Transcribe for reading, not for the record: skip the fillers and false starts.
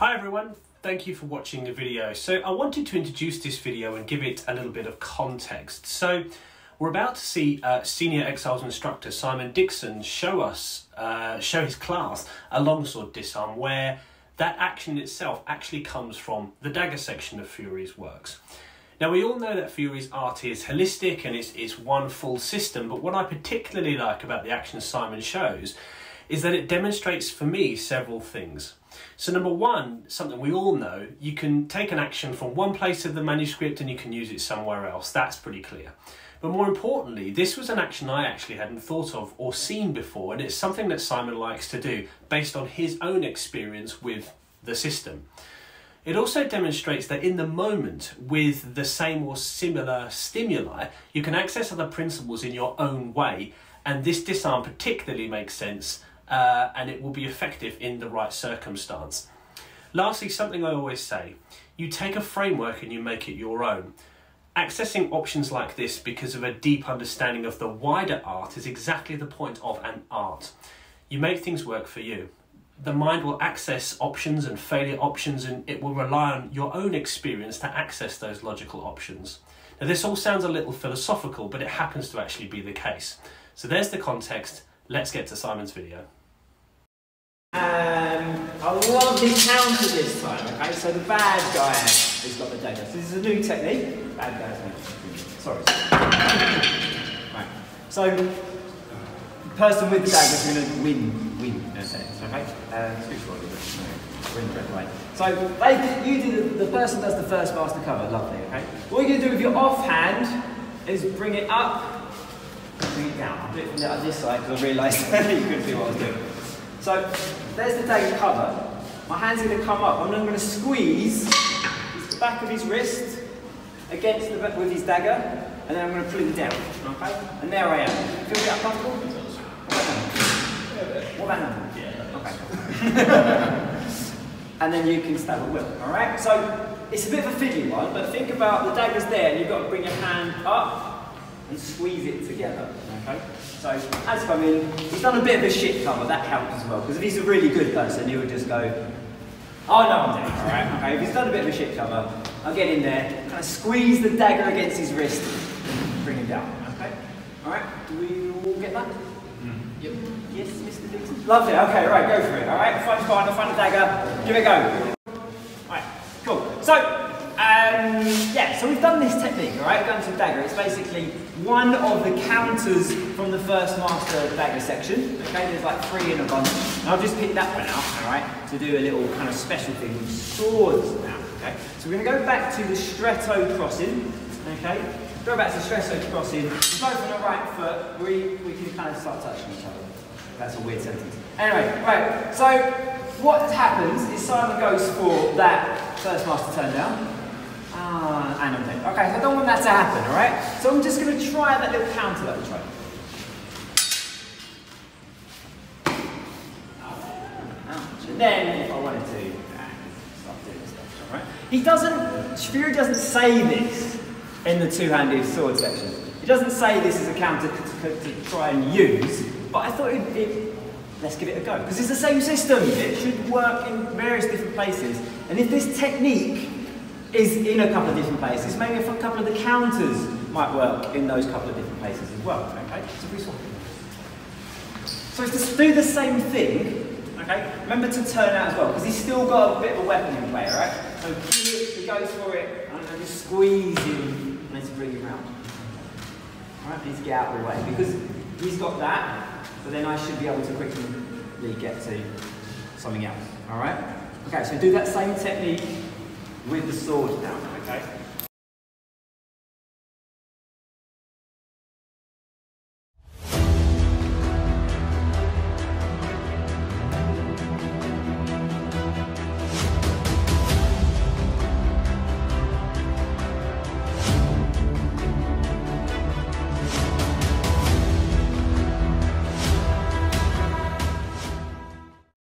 Hi everyone, thank you for watching the video. So I wanted to introduce this video and give it a little bit of context. So we're about to see Senior Exiles Instructor Simon Dixon show his class a longsword disarm, where that action itself actually comes from the Dagger section of Fiore's works. Now we all know that Fiore's art is holistic and it's one full system, but what I particularly like about the action Simon shows is that it demonstrates for me several things. So number one, something we all know, you can take an action from one place of the manuscript and you can use it somewhere else. That's pretty clear. But more importantly, this was an action I actually hadn't thought of or seen before, and it's something that Simon likes to do based on his own experience with the system. It also demonstrates that in the moment, with the same or similar stimuli, you can access other principles in your own way, and this disarm particularly makes sense, and it will be effective in the right circumstance. Lastly, something I always say, you take a framework and you make it your own. Accessing options like this because of a deep understanding of the wider art is exactly the point of an art. You make things work for you. The mind will access options and failure options, and it will rely on your own experience to access those logical options. Now this all sounds a little philosophical, but it happens to actually be the case. So there's the context. Let's get to Simon's video. I love the counter this time, okay? So the bad guy has got the dagger. So this is a new technique. Bad guy's new. Sorry. Right. So the person with the dagger is going to win in a sense, okay? Switch forward a bit. Win the right way. So the person does the first master cover, lovely, okay? What you're going to do with your offhand is bring it up, bring it down. I'll do it from this side because I realised you couldn't see what I was doing. So there's the dagger cover. My hand's going to come up and I'm going to squeeze the back of his wrist against the back with his dagger, and then I'm going to pull him down. Okay? And there I am. Feel a bit uncomfortable? What about now? Yeah. Okay. And then you can stab at will. Alright? So it's a bit of a fiddly one, but think about the dagger's there and you've got to bring your hand up and squeeze it together. Okay? So, as come in, he's done a bit of a shit cover, that helps as well, because if he's a really good person, he would just go, oh no, I'm dead, alright? Okay, if he's done a bit of a shit cover, I'll get in there, kind of squeeze the dagger against his wrist, and bring him down, okay? Alright, do we all get that? Yep. Yes, Mr. Dixon? Lovely, okay, right, go for it, alright? Find the dagger, give it a go. Alright, cool. So, yeah, so we've done this technique, alright, going to dagger. It's basically one of the counters from the first master dagger section. Okay, there's like 3 in a bunch. And I'll just pick that one out, alright, to do a little kind of special thing with swords now, okay? So we're going to go back to the stretto crossing, okay? Go back to the stretto crossing, both on the right foot, we can kind of start touching each other. That's a weird sentence. Anyway, right, so what happens is Simon goes for that first master turn down. And I'm dead. Okay, so I don't want that to happen, alright? So I'm just going to try that little counter that we tried. Ouch. And then, if I wanted to, stop doing stuff, alright? Fiore doesn't say this in the two-handed sword section. He doesn't say this is a counter to try and use, but I thought let's give it a go. Because it's the same system. It should work in various different places. And if this technique is in a couple of different places, maybe a couple of the counters might work in those couple of different places as well, okay? So it's to do the same thing, okay? Remember to turn out as well, because he's still got a bit of a weapon in play, alright? So he goes for it, and I just squeeze him, and let's bring him round. Alright, I need to get out of the way, because he's got that, but then I should be able to quickly get to something else, alright? Okay, so do that same technique with the sword now, okay?